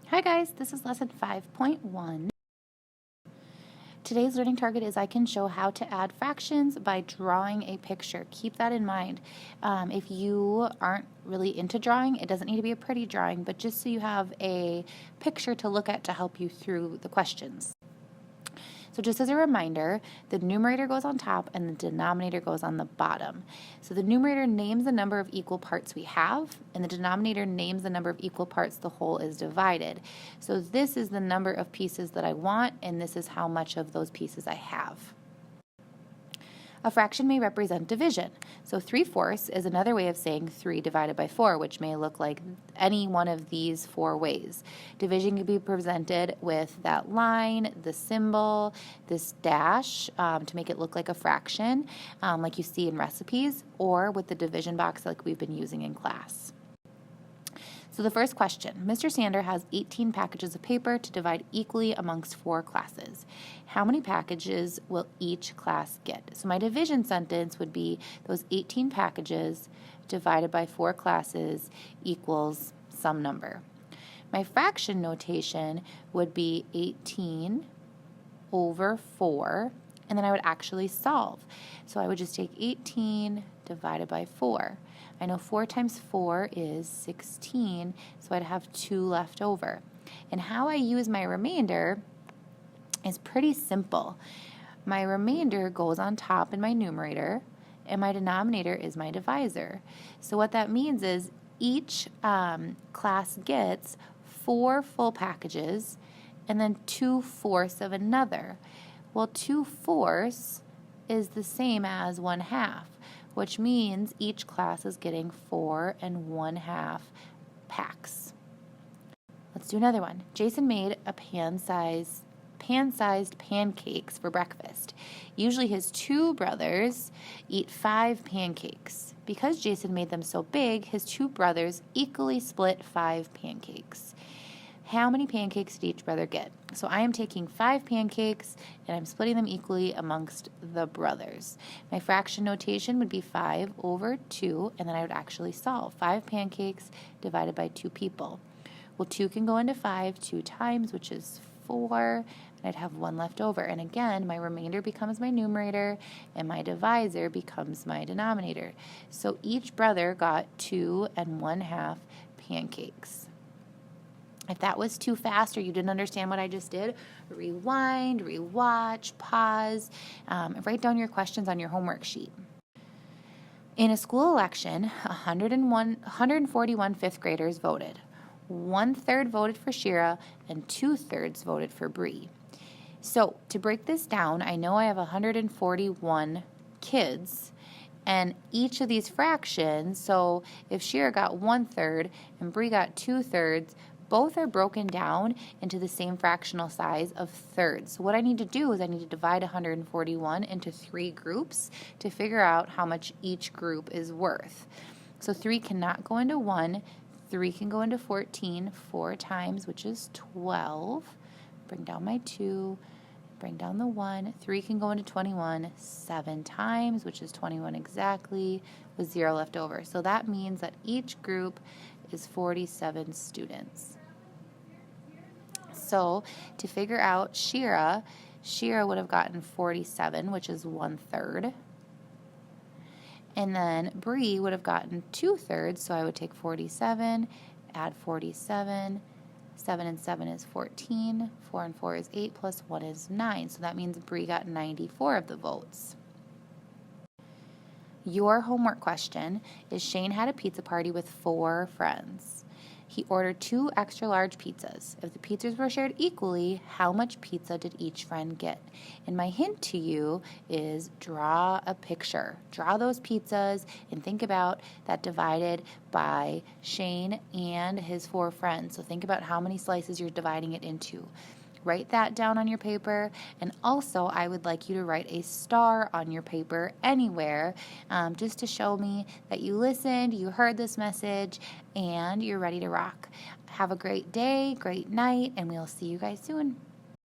Hi guys, this is lesson 5.1. Today's learning target is I can show how to add fractions by drawing a picture. Keep that in mind. If you aren't really into drawing, it doesn't need to be a pretty drawing, but just so you have a picture to look at to help you through the questions. So just as a reminder, the numerator goes on top and the denominator goes on the bottom. So the numerator names the number of equal parts we have, and the denominator names the number of equal parts the whole is divided. So this is the number of pieces that I want, and this is how much of those pieces I have. A fraction may represent division. So 3/4 is another way of saying 3 divided by 4, which may look like any one of these 4 ways. Division can be presented with that line, the symbol, this dash to make it look like a fraction, like you see in recipes, or with the division box like we've been using in class. So the first question, Mr. Sander has 18 packages of paper to divide equally amongst 4 classes. How many packages will each class get? So my division sentence would be those 18 packages divided by 4 classes equals some number. My fraction notation would be 18 over 4, and then I would actually solve. So I would just take 18 divided by 4. I know 4 times 4 is 16, so I'd have 2 left over. And how I use my remainder is pretty simple. My remainder goes on top in my numerator, and my denominator is my divisor. So what that means is each class gets 4 full packages and then 2/4 of another. Well, 2/4 is the same as 1/2, which means each class is getting 4 1/2 packs. Let's do another one. Jason made a pan-sized pancakes for breakfast. Usually his 2 brothers eat 5 pancakes. Because Jason made them so big, his 2 brothers equally split 5 pancakes. How many pancakes did each brother get? So I am taking 5 pancakes and I'm splitting them equally amongst the brothers. My fraction notation would be 5 over 2, and then I would actually solve. 5 pancakes divided by 2 people. Well, 2 can go into 5 2 times, which is 4, and I'd have 1 left over. And again, my remainder becomes my numerator and my divisor becomes my denominator. So each brother got 2 1/2 pancakes. If that was too fast or you didn't understand what I just did, rewind, rewatch, pause, write down your questions on your homework sheet. In a school election, 141 fifth graders voted. 1/3 voted for Shira and 2/3 voted for Bree. So to break this down, I know I have 141 kids, and each of these fractions, so if Shira got 1/3 and Bree got 2/3, both are broken down into the same fractional size of thirds. So what I need to do is I need to divide 141 into 3 groups to figure out how much each group is worth. So 3 cannot go into 1. 3 can go into 14 4 times, which is 12. Bring down my 2. Bring down the 1. 3 can go into 21 7 times, which is 21 exactly, with 0 left over. So that means that each group is 47 students. So to figure out Shira would have gotten 47, which is 1/3. And then Bree would have gotten 2/3, so I would take 47, add 47. 7 and 7 is 14. 4 and 4 is 8, plus 1 is 9. So that means Bree got 94 of the votes. Your homework question is Shane had a pizza party with 4 friends. He ordered 2 extra large pizzas. If the pizzas were shared equally, how much pizza did each friend get? And my hint to you is draw a picture. Draw those pizzas and think about that divided by Shane and his 4 friends. So think about how many slices you're dividing it into. Write that down on your paper, and also I would like you to write a star on your paper anywhere, just to show me that you listened, you heard this message, and you're ready to rock. Have a great day, great night, and we'll see you guys soon.